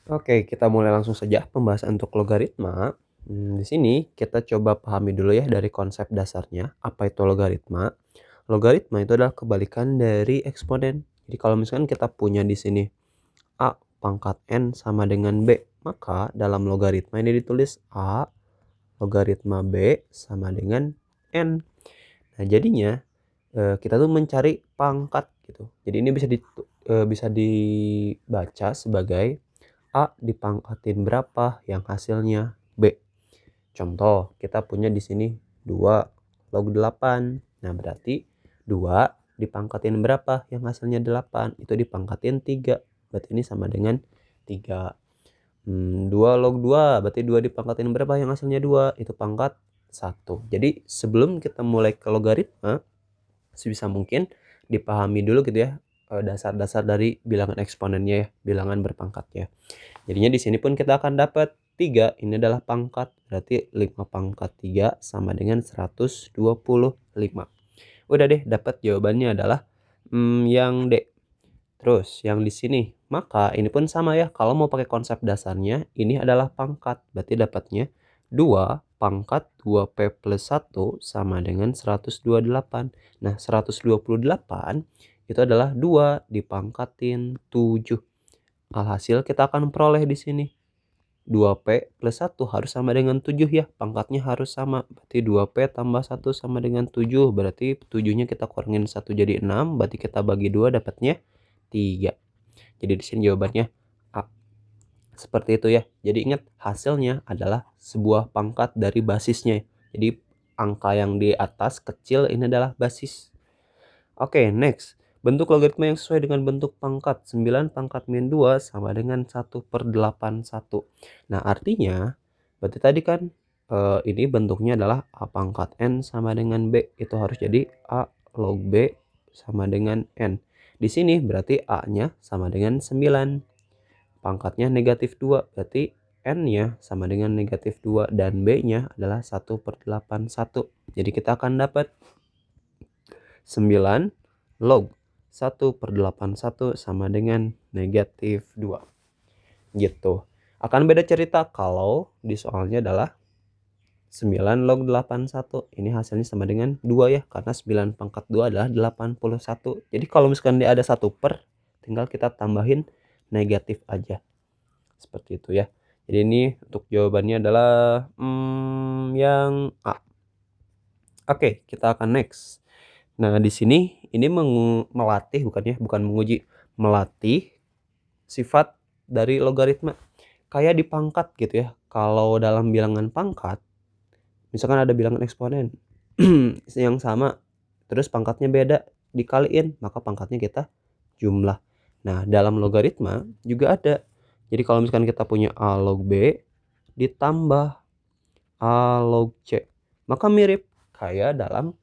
Oke, kita mulai langsung saja pembahasan untuk logaritma. Di sini kita coba pahami dulu ya dari konsep dasarnya, apa itu logaritma. Logaritma itu adalah kebalikan dari eksponen. Jadi kalau misalkan kita punya di sini A pangkat N sama dengan B, maka dalam logaritma ini ditulis A logaritma B sama dengan N. Nah, jadinya kita tuh mencari pangkat gitu. Jadi ini bisa dibaca sebagai A dipangkatin berapa yang hasilnya B. Contoh, kita punya di sini 2 log 8. Nah, berarti 2 dipangkatin berapa yang hasilnya 8? Itu dipangkatin 3. Berarti ini sama dengan 3. 2 log 2, berarti 2 dipangkatin berapa yang hasilnya 2? Itu pangkat 1. Jadi sebelum kita mulai ke logaritma, sebisa mungkin dipahami dulu gitu ya dasar-dasar dari bilangan eksponennya ya, bilangan berpangkatnya. Jadinya di sini pun kita akan dapat 3, ini adalah pangkat, berarti 5 pangkat 3 sama dengan 125. Udah deh, dapat jawabannya adalah yang D. Terus yang di sini, maka ini pun sama ya, kalau mau pakai konsep dasarnya, ini adalah pangkat, berarti dapatnya 2 pangkat 2P plus 1 sama dengan 128. Nah, 128 itu adalah 2 dipangkatin 7. Alhasil kita akan peroleh di sini 2P plus 1 harus sama dengan 7 ya, pangkatnya harus sama. Berarti 2P tambah 1 sama dengan 7, berarti 7-nya kita kurangin 1 jadi 6, berarti kita bagi 2 dapatnya 3. Jadi di sini jawabannya A. Seperti itu ya. Jadi ingat hasilnya adalah sebuah pangkat dari basisnya. Jadi angka yang di atas kecil ini adalah basis. Oke, next. Bentuk logaritma yang sesuai dengan bentuk pangkat 9 pangkat min 2 sama dengan 1/81. Nah, artinya berarti tadi kan ini bentuknya adalah A pangkat N sama dengan B. Itu harus jadi A log B sama dengan N. Di sini berarti A-nya sama dengan 9. Pangkatnya negatif 2. Berarti N-nya sama dengan negatif 2 dan B-nya adalah 1/81. Jadi kita akan dapat 9 log 1/81 sama dengan negatif 2. Gitu. Akan beda cerita kalau di soalnya adalah 9 log 81. Ini hasilnya sama dengan 2 ya, karena 9 pangkat 2 adalah 81. Jadi kalau misalkan dia ada 1 per, tinggal kita tambahin negatif aja. Seperti itu ya. Jadi ini untuk jawabannya adalah yang A. Oke, kita akan next. Nah, di sini ini melatih bukan menguji, melatih sifat dari logaritma. Kayak di pangkat gitu ya. Kalau dalam bilangan pangkat, misalkan ada bilangan eksponen yang sama, terus pangkatnya beda, dikaliin, maka pangkatnya kita jumlah. Nah, dalam logaritma juga ada. Jadi kalau misalkan kita punya A log B ditambah A log C, maka mirip kayak dalam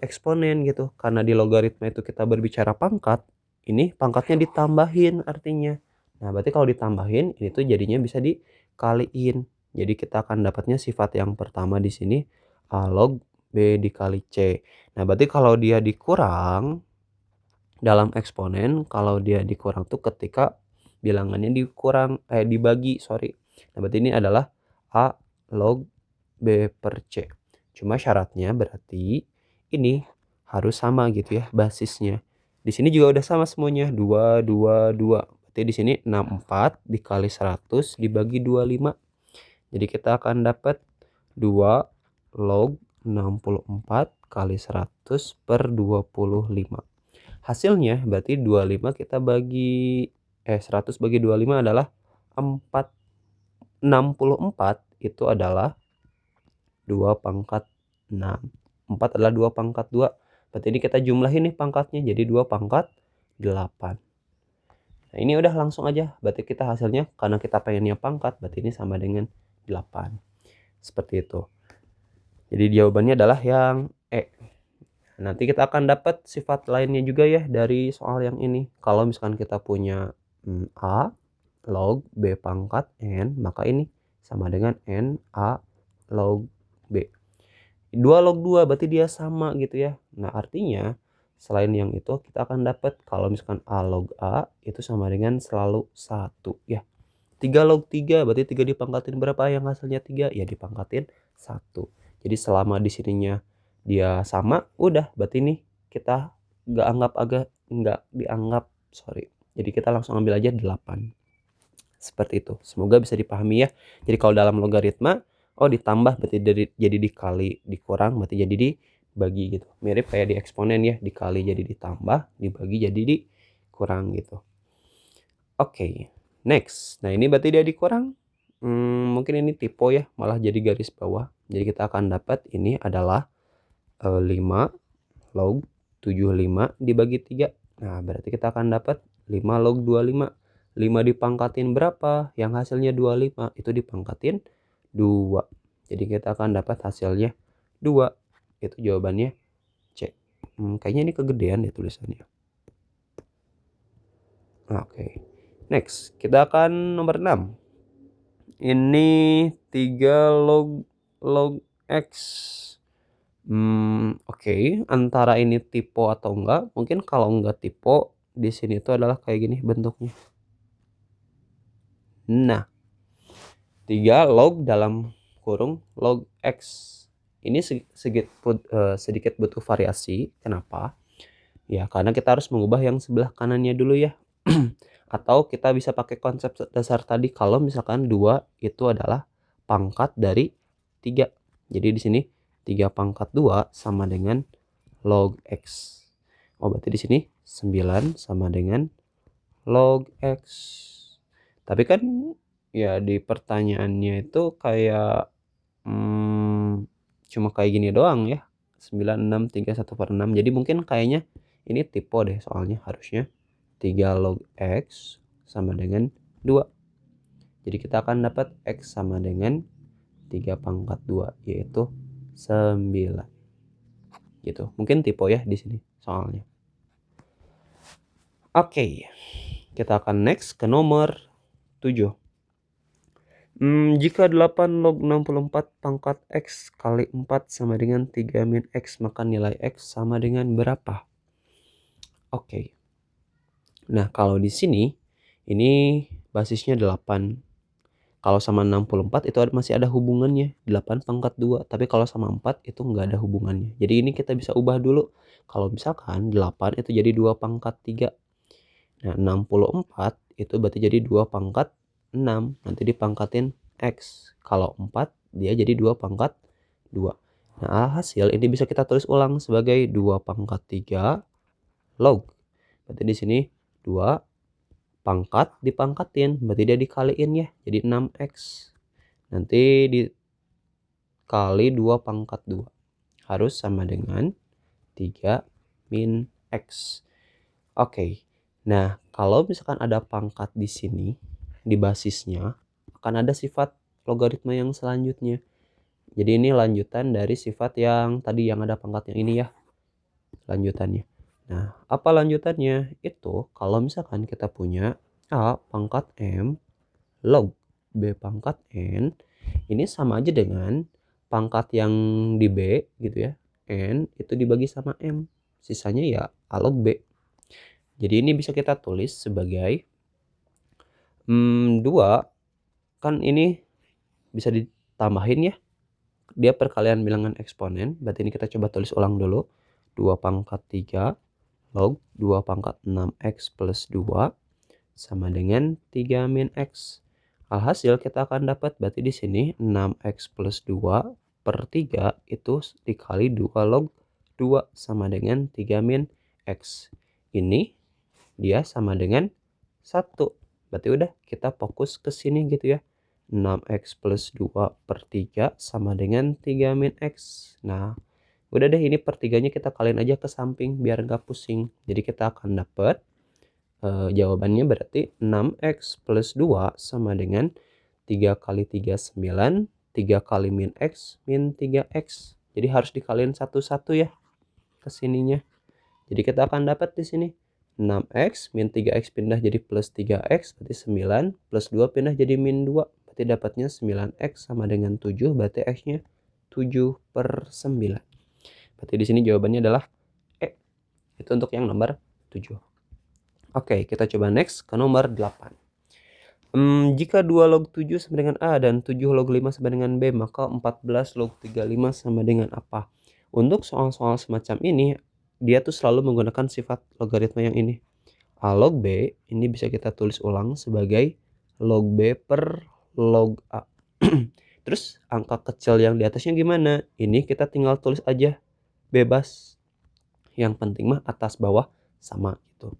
eksponen gitu. Karena di logaritma itu kita berbicara pangkat, ini pangkatnya ditambahin artinya. Nah, berarti kalau ditambahin ini tuh jadinya bisa dikaliin. Jadi kita akan dapatnya sifat yang pertama di sini A log B dikali C. Nah, berarti kalau dia dikurang dalam eksponen, kalau dia dikurang tuh ketika bilangannya dibagi, sorry. Nah, berarti ini adalah A log B per C. Cuma syaratnya berarti ini harus sama gitu ya basisnya. Di sini juga udah sama semuanya, 2 2 2. Berarti di sini 64 dikali 100 dibagi 25. Jadi kita akan dapat 2 log 64 kali 100 per 25. Hasilnya berarti 25 kita bagi 100 bagi 25 adalah 4. 64 itu adalah 2 pangkat 6. 4 adalah 2 pangkat 2. Berarti ini kita jumlahin nih pangkatnya jadi 2 pangkat 8. Nah, ini udah langsung aja. Berarti kita hasilnya karena kita pengennya pangkat, berarti ini sama dengan 8. Seperti itu. Jadi jawabannya adalah yang E. Nanti kita akan dapat sifat lainnya juga ya dari soal yang ini. Kalau misalkan kita punya A log B pangkat N, maka ini sama dengan N A log B. 2 log 2 berarti dia sama gitu ya. Nah, artinya selain yang itu kita akan dapat kalau misalkan A log A itu sama dengan selalu 1 ya. 3 log 3 berarti 3 dipangkatin berapa yang hasilnya 3? Ya dipangkatin 1. Jadi selama di sininya dia sama, udah berarti nih kita nggak dianggap, sorry. Jadi kita langsung ambil aja 8. Seperti itu. Semoga bisa dipahami ya. Jadi kalau dalam logaritma, ditambah berarti jadi dikali, dikurang berarti jadi dibagi gitu. Mirip kayak di eksponen ya, dikali jadi ditambah, dibagi jadi dikurang gitu. Oke, next. Nah ini berarti dia dikurang. Mungkin ini typo ya, malah jadi garis bawah. Jadi kita akan dapat ini adalah 5 log 75 dibagi 3. Nah berarti kita akan dapat 5 log 25. 5 dipangkatin berapa? Yang hasilnya 25 itu dipangkatin 2. Jadi kita akan dapat hasilnya 2. Itu jawabannya C. Kayaknya ini kegedean deh tulisannya. Oke. Next, kita akan nomor 6. Ini 3 log X. Oke. Antara ini typo atau enggak? Mungkin kalau enggak typo, di sini tuh adalah kayak gini bentuknya. Nah, 3 log dalam kurung log X. Ini sedikit butuh variasi. Kenapa? Ya, karena kita harus mengubah yang sebelah kanannya dulu ya. Atau kita bisa pakai konsep dasar tadi kalau misalkan 2 itu adalah pangkat dari 3. Jadi di sini 3 pangkat 2 sama dengan log X. Berarti di sini 9 sama dengan log X. Tapi kan ya di pertanyaannya itu kayak cuma kayak gini doang ya. 9, 6, 3, 1/6. Jadi mungkin kayaknya ini typo deh soalnya harusnya 3 log X sama dengan 2. Jadi kita akan dapat X sama dengan 3 pangkat 2 yaitu 9. Gitu. Mungkin typo ya di sini soalnya. Oke. Kita akan next ke nomor 7. Jika 8 log 64 pangkat X kali 4 sama dengan 3 min X, maka nilai X sama dengan berapa? Oke. Nah, kalau di sini, ini basisnya 8. Kalau sama 64 itu masih ada hubungannya, 8 pangkat 2. Tapi kalau sama 4 itu nggak ada hubungannya. Jadi ini kita bisa ubah dulu. Kalau misalkan 8 itu jadi 2 pangkat 3. Nah, 64 itu berarti jadi 2 pangkat 6. Nanti dipangkatin X. Kalau 4 dia jadi 2 pangkat 2. Nah, hasil ini bisa kita tulis ulang sebagai 2 pangkat 3 log. Berarti di sini 2 pangkat dipangkatin. Berarti dia dikaliin ya. Jadi 6X. Nanti dikali 2 pangkat 2. Harus sama dengan 3 min X. Oke. Nah, kalau misalkan ada pangkat di sini, di basisnya, akan ada sifat logaritma yang selanjutnya. Jadi ini lanjutan dari sifat yang tadi yang ada pangkatnya ini ya. Lanjutannya. Nah, apa lanjutannya? Itu kalau misalkan kita punya A pangkat M log B pangkat N, ini sama aja dengan pangkat yang di B gitu ya. N itu dibagi sama M. Sisanya ya A log B. Jadi ini bisa kita tulis sebagai 2 kan ini bisa ditambahin ya. Dia perkalian bilangan eksponen. Berarti ini kita coba tulis ulang dulu. 2 pangkat 3 log 2 pangkat 6X plus 2 sama dengan 3 min X. Alhasil kita akan dapat berarti di sini 6X plus 2 per 3 itu dikali 2 log 2 sama dengan 3 min X. Ini dia sama dengan 1. Berarti udah kita fokus ke sini gitu ya. 6X plus 2 per 3 sama dengan 3 min X. Nah, udah deh ini per 3-nya kita kalian aja ke samping biar nggak pusing. Jadi kita akan dapat jawabannya berarti 6X plus 2 sama dengan 3 kali 3 9, 3 kali min X min 3X. Jadi harus dikaliin satu-satu ya ke sininya. Jadi kita akan dapat di sini 6X min 3X pindah jadi plus 3X berarti 9 plus 2 pindah jadi min 2 berarti dapatnya 9X sama dengan 7 berarti X-nya 7/9. Berarti di sini jawabannya adalah E. Itu untuk yang nomor 7. Oke, kita coba next ke nomor 8. Jika 2 log 7 sama dengan A dan 7 log 5 sama dengan B, maka 14 log 35 sama dengan apa? Untuk soal-soal semacam ini, dia tuh selalu menggunakan sifat logaritma yang ini. A log B ini bisa kita tulis ulang sebagai log B per log A. Terus angka kecil yang di atasnya gimana? Ini kita tinggal tulis aja, bebas. Yang penting mah atas bawah sama gitu.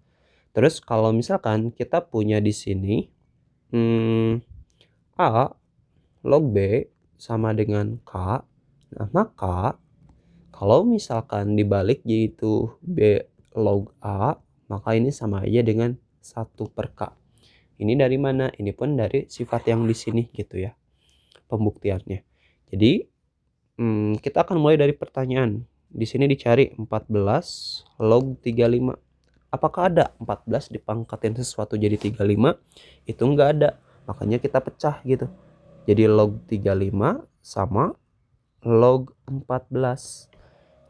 Terus kalau misalkan kita punya di sini A log B sama dengan K. Nah, maka kalau misalkan dibalik yaitu B log A, maka ini sama aja dengan 1 per K. Ini dari mana? Ini pun dari sifat yang di sini gitu ya, pembuktiannya. Jadi kita akan mulai dari pertanyaan. Di sini dicari 14 log 35. Apakah ada 14 dipangkatin sesuatu jadi 35? Itu enggak ada. Makanya kita pecah gitu. Jadi log 35 sama log 14.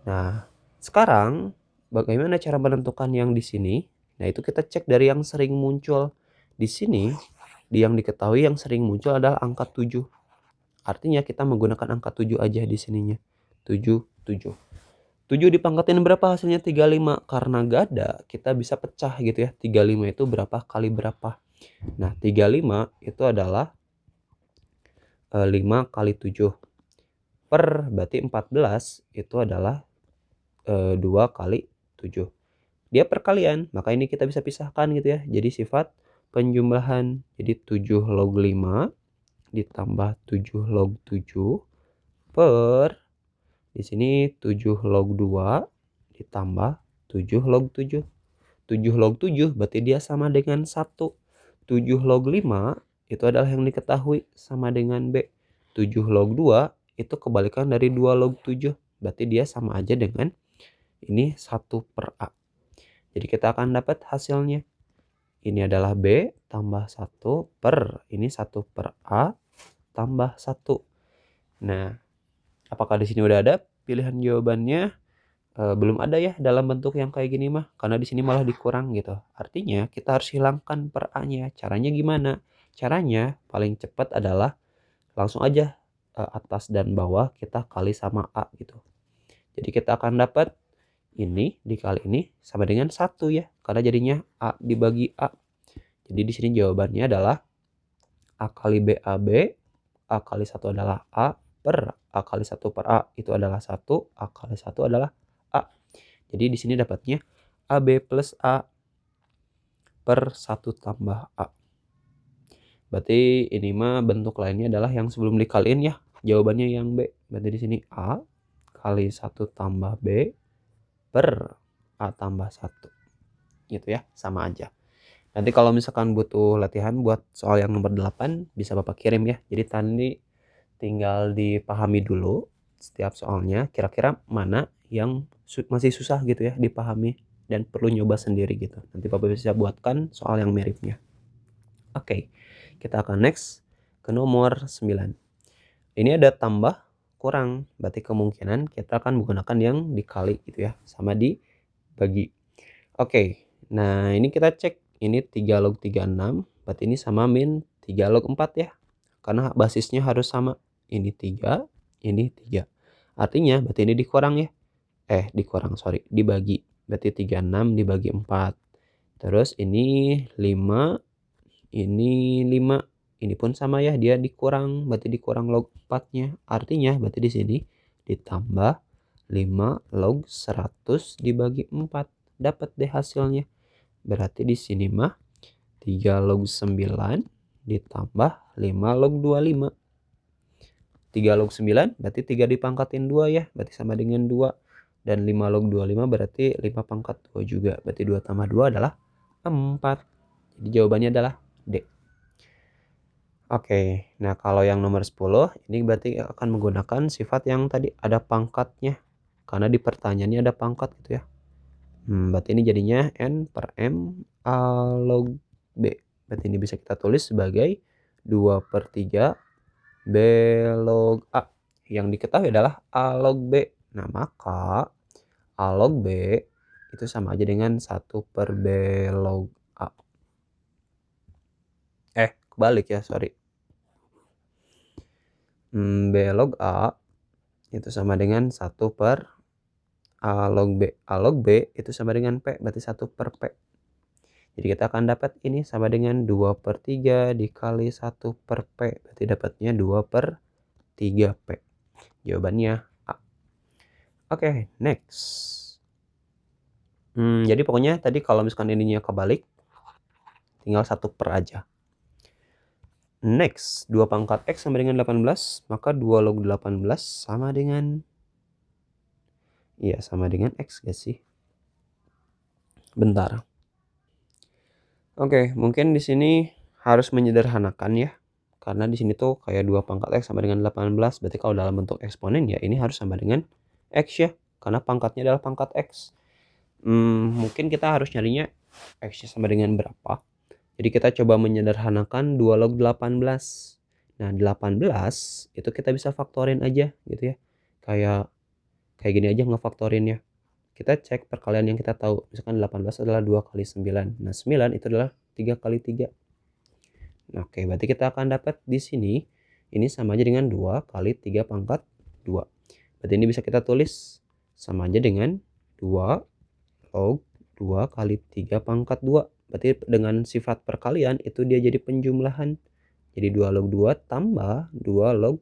Nah, sekarang bagaimana cara menentukan yang di sini? Nah, itu kita cek dari yang sering muncul. Di sini, yang diketahui yang sering muncul adalah angka 7. Artinya kita menggunakan angka 7 aja di sininya. 7, 7. 7 dipangkatin berapa hasilnya 35? Karena gak ada, kita bisa pecah gitu ya. 35 itu berapa kali berapa? Nah, 35 itu adalah 5 kali 7. Berarti 14 itu adalah 2 kali 7. Dia perkalian, maka ini kita bisa pisahkan gitu ya. Jadi sifat penjumlahan. Jadi 7 log 5 ditambah 7 log 7 per di sini 7 log 2 ditambah 7 log 7. 7 log 7 berarti dia sama dengan 1. 7 log 5 itu adalah yang diketahui sama dengan B. 7 log 2 itu kebalikan dari 2 log 7. Berarti dia sama aja dengan ini 1 per A. Jadi kita akan dapat hasilnya. Ini adalah B tambah 1 per ini 1 per A tambah 1. Nah, apakah di sini udah ada pilihan jawabannya? Belum ada ya dalam bentuk yang kayak gini mah, karena di sini malah dikurang gitu. Artinya kita harus hilangkan per A-nya. Caranya gimana? Caranya paling cepat adalah langsung aja atas dan bawah kita kali sama A gitu. Jadi kita akan dapat ini dikali ini sama dengan 1 ya, karena jadinya A dibagi A. Jadi di sini jawabannya adalah A kali BAB, A kali 1 adalah A per A kali 1 per A itu adalah 1, A kali 1 adalah A. Jadi di sini dapatnya AB plus A per 1 tambah A. Berarti ini mah bentuk lainnya adalah yang sebelum dikaliin ya. Jawabannya yang B. Berarti di sini A kali 1 tambah B per A tambah 1. Gitu ya, sama aja. Nanti kalau misalkan butuh latihan buat soal yang nomor 8 bisa Bapak kirim ya. Jadi tadi tinggal dipahami dulu setiap soalnya kira-kira mana yang masih susah gitu ya dipahami dan perlu nyoba sendiri gitu. Nanti Bapak bisa buatkan soal yang miripnya. Oke, kita akan next ke nomor 9. Ini ada tambah kurang, berarti kemungkinan kita akan menggunakan yang dikali gitu ya, sama dibagi. Oke, nah ini kita cek. Ini 3 log 36, berarti ini sama min 3 log 4 ya. Karena basisnya harus sama. Ini 3, ini 3. Artinya berarti ini dikurang ya. Dibagi. Berarti 36 dibagi 4. Terus ini 5, ini 5. Ini pun sama ya, dia dikurang, berarti dikurang log 4-nya. Artinya berarti di sini ditambah 5 log 100 dibagi 4. Dapat deh hasilnya. Berarti di sini mah 3 log 9 ditambah 5 log 25. 3 log 9 berarti 3 dipangkatin 2 ya. Berarti sama dengan 2. Dan 5 log 25 berarti 5 pangkat 2 juga. Berarti 2 tambah 2 adalah 4. Jadi jawabannya adalah D. Oke, nah kalau yang nomor 10 ini berarti akan menggunakan sifat yang tadi ada pangkatnya. Karena di pertanyaannya ada pangkat gitu ya. Berarti ini jadinya N per M A log B. Berarti ini bisa kita tulis sebagai 2 per 3 B log A. Yang diketahui adalah A log B. Nah, maka A log B itu sama aja dengan 1 per B log A. kebalik ya, sorry. B log A itu sama dengan 1 per A log B. A log B itu sama dengan P, berarti 1 per P. Jadi kita akan dapat ini sama dengan 2 per 3 dikali 1 per P. Berarti dapatnya 2 per 3 P. Jawabannya A. Oke, next. Jadi pokoknya tadi kalau misalkan ininya kebalik, tinggal 1 per aja. Next, 2 pangkat X sama dengan 18, maka 2 log 18 sama dengan, iya sama dengan X gak sih? Bentar. Oke, mungkin di sini harus menyederhanakan ya. Karena di sini tuh kayak 2 pangkat X sama dengan 18, berarti kalau dalam bentuk eksponen ya ini harus sama dengan X ya. Karena pangkatnya adalah pangkat X. Mungkin kita harus nyarinya X sama dengan berapa. Jadi kita coba menyederhanakan 2 log 18. Nah 18 itu kita bisa faktorin aja gitu ya. Kayak gini aja ngefaktorinnya. Kita cek perkalian yang kita tahu. Misalkan 18 adalah 2 kali 9. Nah 9 itu adalah 3 kali 3. Nah oke, berarti kita akan dapat di sini ini sama aja dengan 2 kali 3 pangkat 2. Berarti ini bisa kita tulis sama aja dengan 2 log 2 kali 3 pangkat 2. Berarti dengan sifat perkalian itu dia jadi penjumlahan. Jadi 2 log 2 tambah 2 log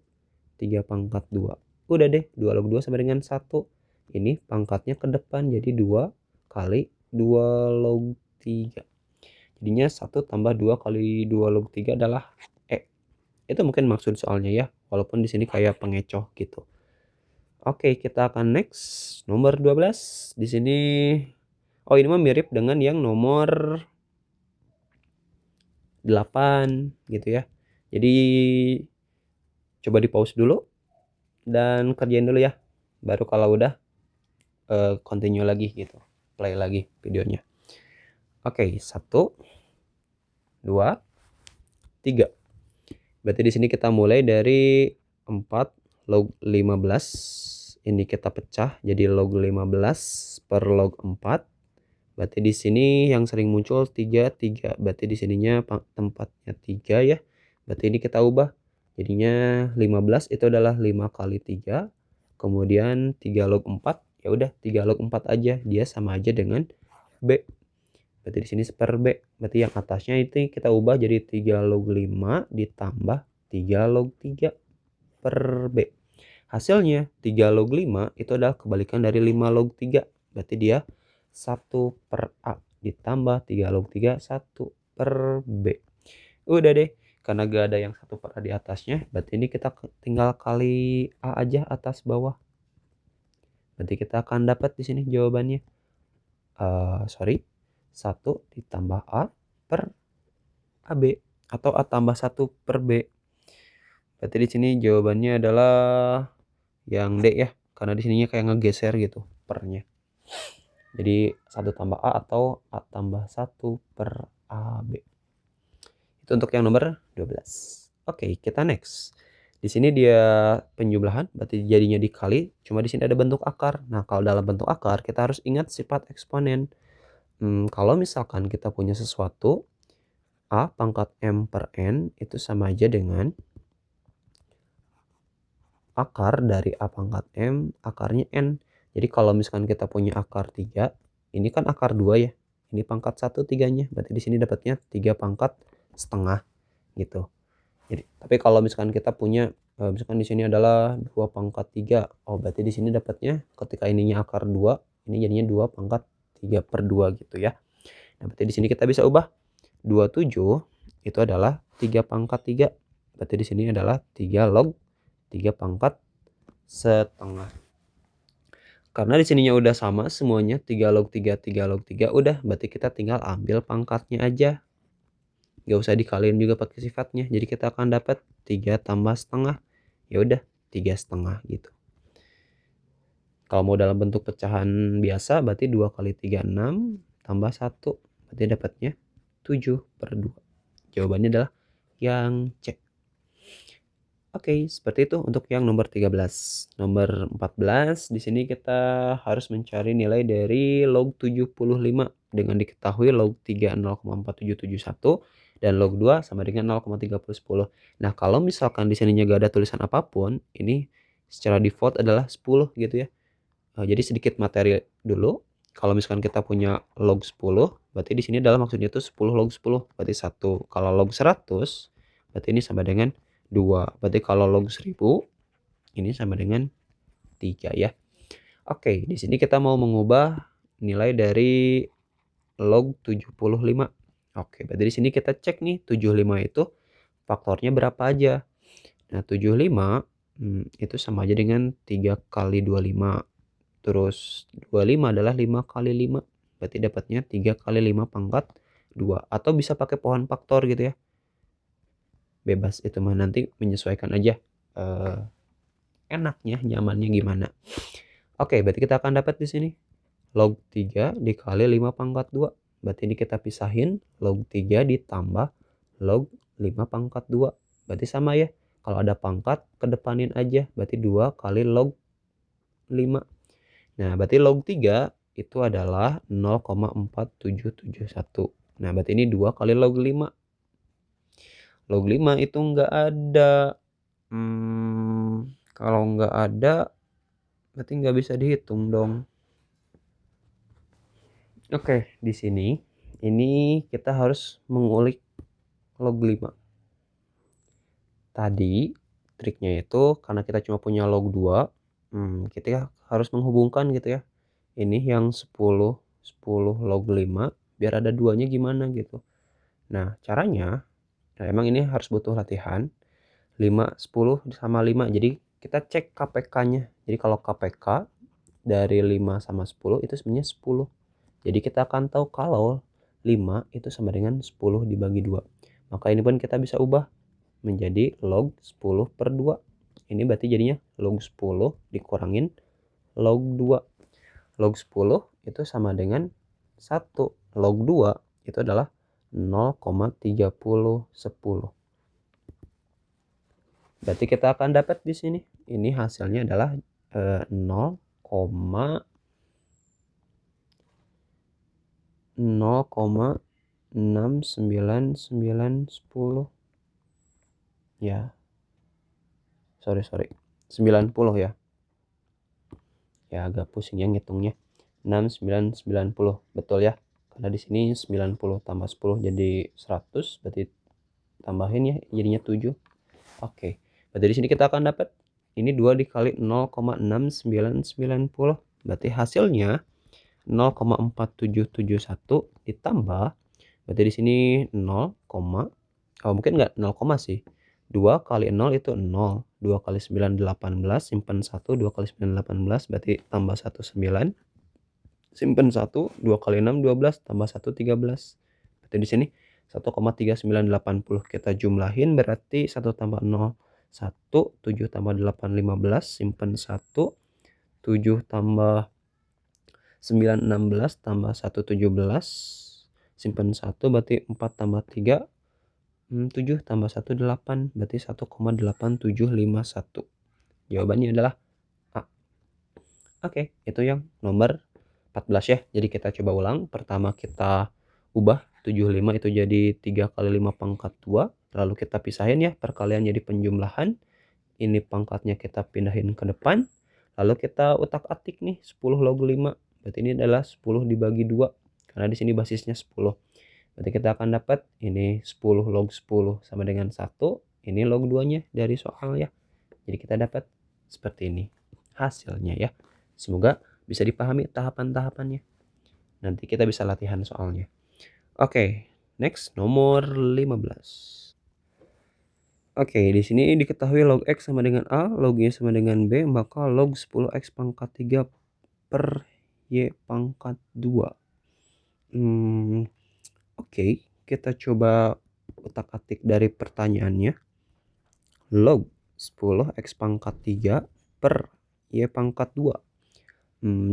3 pangkat 2. Udah deh, 2 log 2 sama dengan 1. Ini pangkatnya ke depan, jadi 2 kali 2 log 3. Jadinya 1 tambah 2 kali 2 log 3 adalah E. Itu mungkin maksud soalnya ya, walaupun di sini kayak pengecoh gitu. Oke, kita akan next. Nomor 12. Di sini, oh ini mah mirip dengan yang nomor 8 gitu ya. Jadi coba di pause dulu dan kerjain dulu ya. Baru kalau udah continue lagi gitu. Play lagi videonya. Oke, 1 2 3. Berarti di sini kita mulai dari 4 log 15. Ini kita pecah jadi log 15 per log 4. Berarti di sini yang sering muncul 3 3. Berarti di sininya tempatnya 3 ya. Berarti ini kita ubah. Jadinya 15 itu adalah 5 kali 3. Kemudian 3 log 4. Ya udah 3 log 4 aja. Dia sama aja dengan B. Berarti di sini per B. Berarti yang atasnya itu kita ubah jadi 3 log 5 ditambah 3 log 3 per B. Hasilnya 3 log 5 itu adalah kebalikan dari 5 log 3. Berarti dia 1 per A ditambah 3 log 3 1 per B. Udah deh. Karena gak ada yang 1 per A di atasnya, berarti ini kita tinggal kali A aja atas bawah. Berarti kita akan dapat di sini jawabannya. 1 ditambah A per AB atau A tambah 1 per B. Berarti di sini jawabannya adalah yang D ya, karena di sininya kayak ngegeser gitu pernya. Jadi 1 tambah A atau A tambah 1 per AB. Itu untuk yang nomor 12. Oke, kita next. Di sini dia penjumlahan, berarti jadinya dikali, cuma di sini ada bentuk akar. Nah, kalau dalam bentuk akar kita harus ingat sifat eksponen. Kalau misalkan kita punya sesuatu A pangkat M per N itu sama aja dengan akar dari A pangkat M akarnya N. Jadi kalau misalkan kita punya akar 3, ini kan akar 2 ya. Ini pangkat 1 3-nya. Berarti di sini dapatnya 3 pangkat setengah gitu. Jadi tapi kalau misalkan kita punya misalkan di sini adalah 2 pangkat 3. Oh, berarti di sini dapatnya ketika ininya akar 2, ini jadinya 2 pangkat 3 per 2 gitu ya. Nah, berarti di sini kita bisa ubah 27 itu adalah 3 pangkat 3. Berarti di sini adalah 3 log 3 pangkat setengah. Karena di sininya udah sama semuanya 3 log 3 3 log 3 udah, berarti kita tinggal ambil pangkatnya aja. Gak usah dikaliin juga pakai sifatnya. Jadi kita akan dapat 3 tambah setengah. Ya udah 3 setengah gitu. Kalau mau dalam bentuk pecahan biasa berarti 2 kali 3 6 tambah 1. Berarti dapatnya 7 per 2. Jawabannya adalah yang C. Oke, seperti itu untuk yang nomor 13. Nomor 14 di sini kita harus mencari nilai dari log 75 dengan diketahui log 3 0,4771 dan log 2 sama dengan 0,3010. Nah, kalau misalkan di sininya gak ada tulisan apapun, ini secara default adalah 10 gitu ya. Jadi sedikit materi dulu. Kalau misalkan kita punya log 10, berarti di sini adalah maksudnya itu 10 log 10, berarti 1. Kalau log 100, berarti ini sama dengan 2. Berarti kalau log 1000, ini sama dengan 3 ya. Oke, di sini kita mau mengubah nilai dari log 75. Oke, berarti di sini kita cek nih 75 itu faktornya berapa aja. Nah, 75 itu sama aja dengan 3 kali 25. Terus 25 adalah 5 kali 5. Berarti dapatnya 3 kali 5 pangkat 2. Atau bisa pakai pohon faktor gitu ya. Bebas, itu mah nanti menyesuaikan aja. Enaknya, nyamannya gimana. Oke, berarti kita akan dapat di sini log 3 dikali 5 pangkat 2. Berarti ini kita pisahin, log 3 ditambah log 5 pangkat 2. Berarti sama ya. Kalau ada pangkat, kedepanin aja. Berarti 2 kali log 5. Nah, berarti log 3 itu adalah 0,4771. Nah, berarti ini 2 kali log 5. Log 5 itu nggak ada. Kalau nggak ada, berarti nggak bisa dihitung dong. Oke, di sini ini kita harus mengulik log 5. Tadi triknya itu karena kita cuma punya log 2, kita harus menghubungkan gitu ya. Ini yang 10 log 5 biar ada 2-nya gimana gitu. Nah, caranya emang ini harus butuh latihan. 5 10 sama 5. Jadi kita cek KPK-nya. Jadi kalau KPK dari 5 sama 10 itu sebenarnya 10. Jadi kita akan tahu kalau 5 itu sama dengan 10 dibagi 2. Maka ini pun kita bisa ubah menjadi log 10 per 2. Ini berarti jadinya log 10 dikurangin log 2. Log 10 itu sama dengan 1. Log 2 itu adalah 0,3010. Berarti kita akan dapat di sini. Ini hasilnya adalah 0,69910. Ya. Sorry. 90 ya. Ya agak pusing ya ngitungnya. 6990. Betul ya. Karena di sini 90 tambah 10 jadi 100, berarti tambahin ya jadinya 7. Oke. Berarti di sini kita akan dapat ini 2 dikali 0,6990. Berarti hasilnya 0,4771 ditambah, berarti di sini 0, mungkin enggak 0, sih. 2 kali 0 itu 0. 2 kali 9 18, simpen 1, 2 kali 9 18, berarti tambah 1 9. Simpen 1, 2 kali 6 12, tambah 1 13. Berarti di sini 1,3980 kita jumlahin, berarti 1 tambah 0 1, 7 tambah 8 15, simpen 1, 7 tambah 9 16 tambah 1 17, simpen 1, berarti 4 tambah 3 7 tambah 1 8, berarti 1,8751. Jawabannya adalah A. Oke, itu yang nomor 14 ya. Jadi kita coba ulang. Pertama kita ubah 75 itu jadi 3 kali 5 pangkat 2. Lalu kita pisahin ya, perkalian jadi penjumlahan. Ini pangkatnya kita pindahin ke depan. Lalu kita utak-atik nih 10 log 5. Berarti ini adalah 10 dibagi 2. Karena di sini basisnya 10. Berarti kita akan dapat ini 10 log 10 sama dengan 1. Ini log 2-nya dari soal ya. Jadi kita dapat seperti ini hasilnya ya. Semoga bisa dipahami tahapan-tahapannya. Nanti kita bisa latihan soalnya. Oke, next nomor 15. Oke, di sini diketahui log X sama dengan A, log Y sama dengan B, maka log 10X pangkat 3 per Y pangkat 2. Oke, kita coba utak-atik dari pertanyaannya. Log 10X pangkat 3 per Y pangkat 2.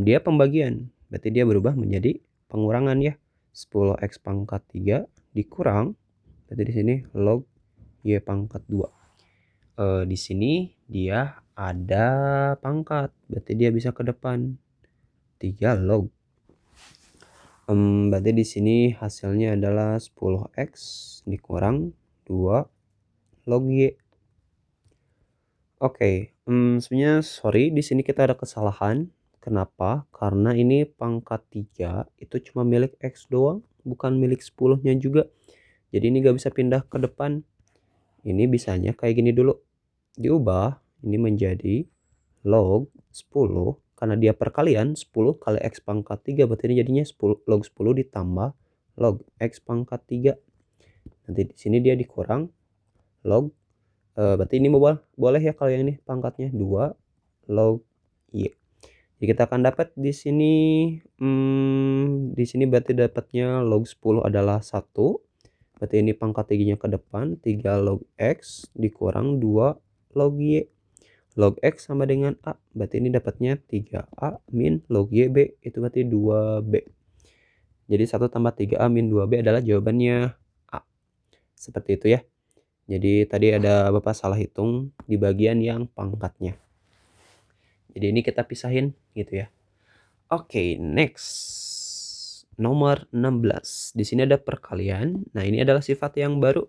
Dia pembagian, berarti dia berubah menjadi pengurangan ya. 10X pangkat 3 dikurang, berarti di sini log Y pangkat 2. Di sini dia ada pangkat, berarti dia bisa ke depan 3 log. Berarti di sini hasilnya adalah 10x dikurang 2 log Y. Oke, sebenarnya sorry di sini kita ada kesalahan. Kenapa? Karena ini pangkat 3 itu cuma milik X doang, bukan milik 10-nya juga. Jadi ini gak bisa pindah ke depan. Ini bisanya kayak gini dulu. Diubah ini menjadi log 10 karena dia perkalian 10 kali X pangkat 3, berarti ini jadinya 10 log 10 ditambah log X pangkat 3. Nanti di sini dia dikurang log berarti ini boleh ya kalau yang ini pangkatnya 2 log Y. Jadi kita akan dapat di sini berarti dapatnya log 10 adalah 1. Berarti ini pangkat 3-nya ke depan 3 log X dikurang 2 log Y. Log X sama dengan A. Berarti ini dapatnya 3A min log Y B. Itu berarti 2B. Jadi 1 tambah 3A min 2B adalah jawabannya A. Seperti itu ya. Jadi tadi ada Bapak salah hitung di bagian yang pangkatnya. Jadi ini kita pisahin gitu ya. Oke, next. Nomor 16. Di sini ada perkalian. Nah, ini adalah sifat yang baru.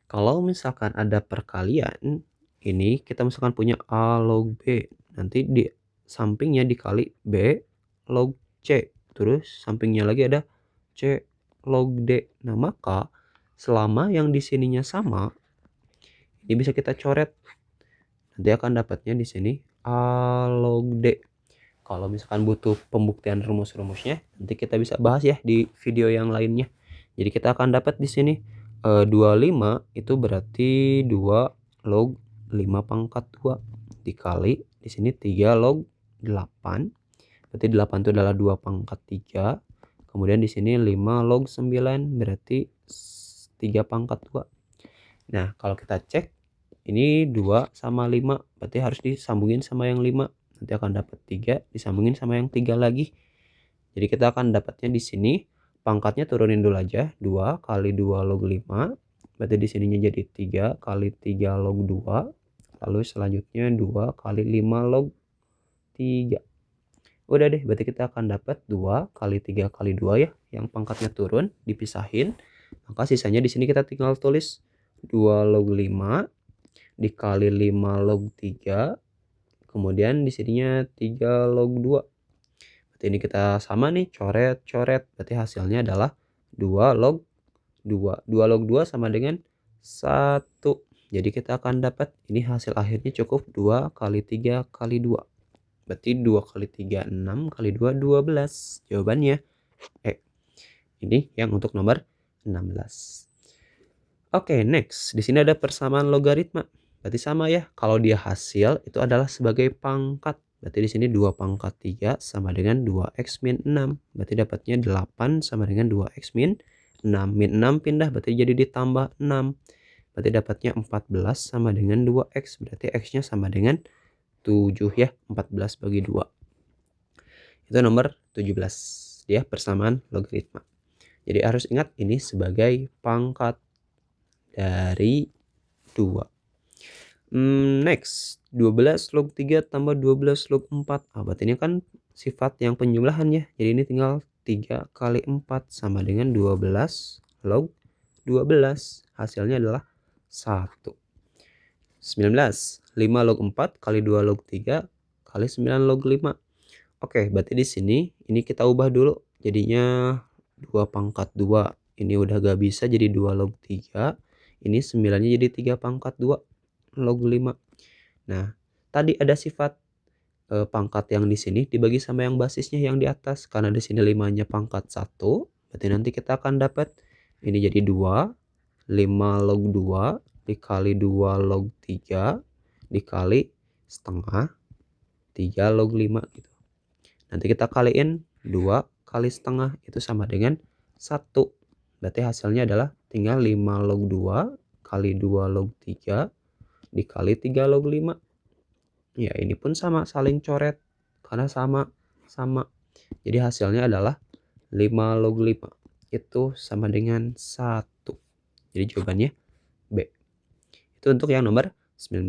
Kalau misalkan ada perkalian, ini kita misalkan punya A log B. Nanti di sampingnya dikali B log C. Terus sampingnya lagi ada C log D. Nah, maka selama yang di sininya sama, ini bisa kita coret. Nanti akan dapatnya di sini A log D. Kalau misalkan butuh pembuktian rumus-rumusnya, nanti kita bisa bahas ya di video yang lainnya. Jadi kita akan dapat di sini 25 itu berarti 2 log 5 pangkat 2 dikali di sini 3 log 8. Berarti 8 itu adalah 2 pangkat 3. Kemudian di sini 5 log 9 berarti 3 pangkat 2. Nah, kalau kita cek ini 2 sama 5 berarti harus disambungin sama yang 5. Nanti akan dapat 3 disambungin sama yang 3 lagi. Jadi kita akan dapatnya di sini pangkatnya turunin dulu aja. 2 kali 2 log 5. Berarti di sininya jadi 3 kali 3 log 2. Lalu selanjutnya 2 kali 5 log 3. Udah deh, berarti kita akan dapat 2 kali 3 kali 2 ya. Yang pangkatnya turun, dipisahin. Maka sisanya di sini kita tinggal tulis 2 log 5 dikali 5 log 3. Kemudian di sininya 3 log 2. Berarti ini kita sama nih, coret. Berarti hasilnya adalah 2 log 2. 2 log 2 sama dengan 1. Jadi kita akan dapat ini hasil akhirnya cukup 2 kali 3 kali 2. Berarti 2 kali 3 6 kali 2 12. Jawabannya ini yang untuk nomor 16. Oke, next. Di sini ada persamaan logaritma. Berarti sama ya. Kalau dia hasil itu adalah sebagai pangkat. Berarti di sini 2 pangkat 3 sama dengan 2x min 6. Berarti dapatnya 8 sama dengan 2x min 6. Min 6 pindah berarti jadi ditambah 6. Berarti dapatnya 14 sama dengan 2x. Berarti x-nya sama dengan 7 ya. 14 bagi 2. Itu nomor 17. Dia persamaan logaritma. Jadi harus ingat ini sebagai pangkat dari 2. Next, 12 log 3 tambah 12 log 4. Berarti ini kan sifat yang penjumlahan ya. Jadi ini tinggal 3 kali 4 sama dengan 12 log 12. Hasilnya adalah 1. 19. 5 log 4 kali 2 log 3 kali 9 log 5. Oke, berarti di sini ini kita ubah dulu. Jadinya 2 pangkat 2. Ini udah gak bisa jadi 2 log 3. Ini 9-nya jadi 3 pangkat 2 log 5. Nah, tadi ada sifat pangkat yang di sini dibagi sama yang basisnya yang di atas. Karena di sini 5-nya pangkat 1, berarti nanti kita akan dapat ini jadi 2, 5 log 2 dikali 2 log 3 dikali setengah 3 log 5 gitu. Nanti kita kaliin 2 kali setengah itu sama dengan 1. Berarti hasilnya adalah tinggal 5 log 2 kali 2 log 3 dikali 3 log 5. Ya, ini pun sama, saling coret karena sama. Jadi hasilnya adalah 5 log 5. Itu sama dengan 1. Jadi jawabannya B. Itu untuk yang nomor 19.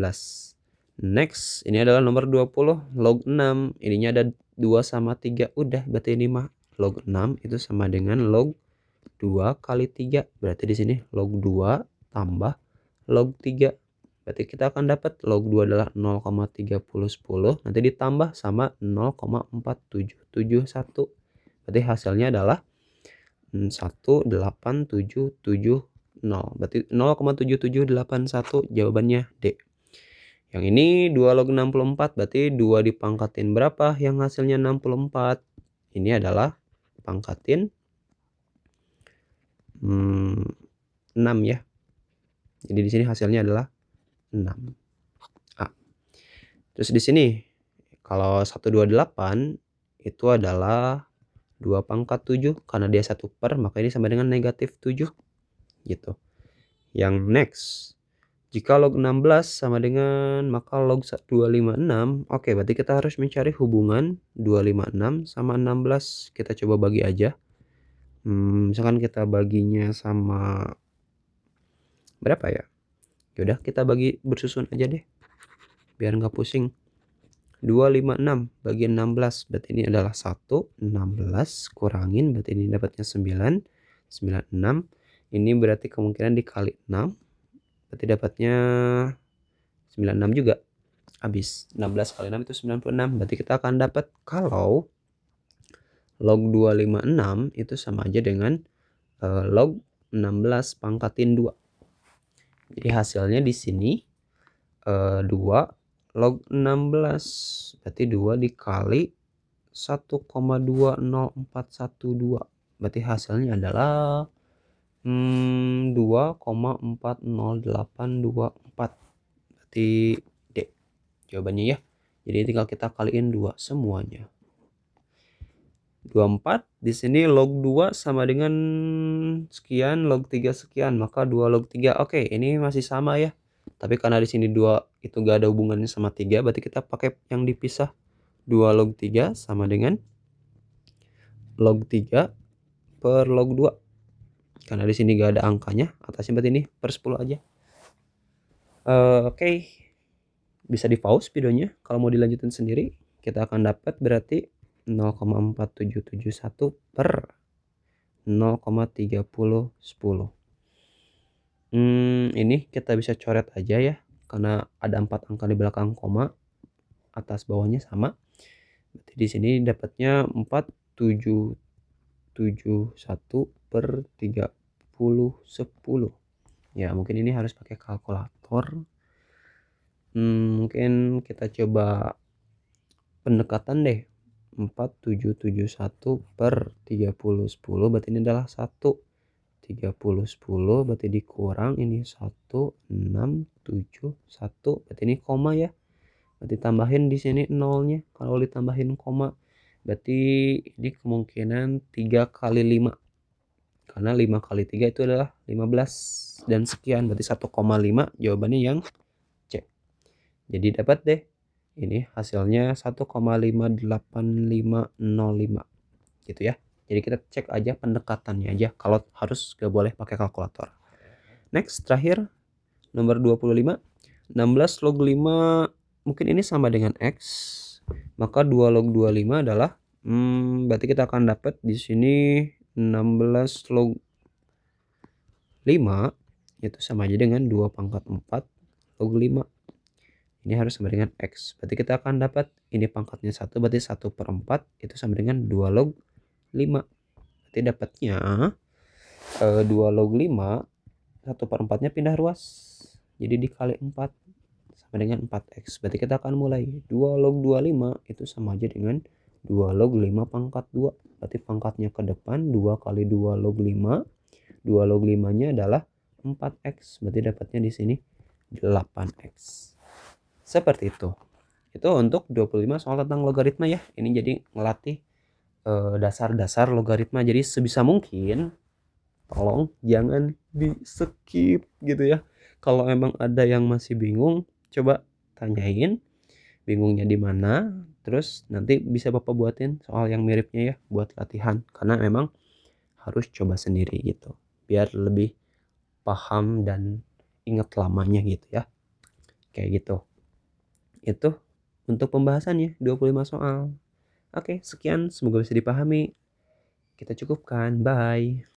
Next, ini adalah nomor 20 log 6. Ininya ada 2 sama 3. Udah, berarti ini mah log 6 itu sama dengan log 2 kali 3. Berarti di sini log 2 tambah log 3. Berarti kita akan dapat log 2 adalah 0,3010, nanti ditambah sama 0,4771. Berarti hasilnya adalah 18770. Berarti 0,7781 jawabannya D. Yang ini 2 log 64, berarti 2 dipangkatin berapa yang hasilnya 64? Ini adalah pangkatin 6 ya. Jadi di sini hasilnya adalah 6. Terus di sini kalau 128 itu adalah 2 pangkat 7, karena dia 1 per, maka ini sama dengan negatif 7 gitu. Yang next, jika log 16 sama dengan maka log 256. Oke, berarti kita harus mencari hubungan 256 sama 16. Kita coba bagi aja. Misalkan kita baginya sama berapa ya? Yaudah kita bagi bersusun aja deh, biar nggak pusing. 256 bagi 16, berarti ini adalah 1, 16 kurangin, berarti ini dapatnya 9, 96. Ini berarti kemungkinan dikali 6, berarti dapatnya 96 juga. Habis 16 kali 6 itu 96. Berarti kita akan dapat kalau log 256 itu sama aja dengan log 16 pangkatin 2. Jadi hasilnya di sini 2 log 16, berarti 2 dikali 1,20412. Berarti hasilnya adalah 2,40824. Berarti D jawabannya ya. Jadi tinggal kita kaliin 2 semuanya. 24 di sini log 2 sama dengan sekian, log 3 sekian, maka 2 log 3. Oke, ini masih sama ya. Tapi karena di sini 2 itu gak ada hubungannya sama 3, berarti kita pakai yang dipisah. 2 log 3 sama dengan log 3 per log 2. Karena di sini gak ada angkanya, atasnya berarti ini per 10 aja. Oke. Bisa di pause videonya. Kalau mau dilanjutin sendiri, kita akan dapat berarti 0,4771 per 0,3010. Ini kita bisa coret aja ya, karena ada 4 angka di belakang koma, atas bawahnya sama. Berarti di sini dapatnya 4771 per 3010. Ya, mungkin ini harus pakai kalkulator. Mungkin kita coba pendekatan deh. 4771 per 3010, berarti ini adalah 1. 3010 berarti dikurang ini 1671, berarti ini koma ya. Berarti tambahin di sini nolnya. Kalau ditambahin koma, berarti ini kemungkinan 3 kali 5. Karena 5 kali 3 itu adalah 15 dan sekian, berarti 1,5 jawabannya yang C. Jadi dapat deh ini hasilnya 1,58505 gitu ya. Jadi kita cek aja pendekatannya aja, kalau harus gak boleh pakai kalkulator. Next, terakhir nomor 25. 16 log 5, mungkin ini sama dengan X, maka 2 log 25 adalah berarti kita akan dapat di sini 16 log 5 itu sama aja dengan 2 pangkat 4 log 5. Ini harus sama dengan X. Berarti kita akan dapat ini pangkatnya 1, berarti 1 per 4 itu sama dengan 2 log 5. Berarti dapatnya 2 log 5, 1 per 4 nya pindah ruas, jadi dikali 4 sama dengan 4X. Berarti kita akan mulai 2 log 25 itu sama aja dengan 2 log 5 pangkat 2. Berarti pangkatnya ke depan 2 kali 2 log 5. 2 log 5 nya adalah 4X. Berarti dapatnya di sini 8X. Seperti itu. Itu untuk 25 soal tentang logaritma ya. Ini jadi ngelatih dasar-dasar logaritma. Jadi sebisa mungkin tolong jangan di skip gitu ya. Kalau emang ada yang masih bingung, coba tanyain bingungnya di mana, terus nanti bisa Bapak buatin soal yang miripnya ya buat latihan, karena memang harus coba sendiri gitu biar lebih paham dan ingat lamanya gitu ya. Kayak gitu. Itu untuk pembahasannya 25 soal. Oke, sekian, semoga bisa dipahami. kita cukupkan. Bye.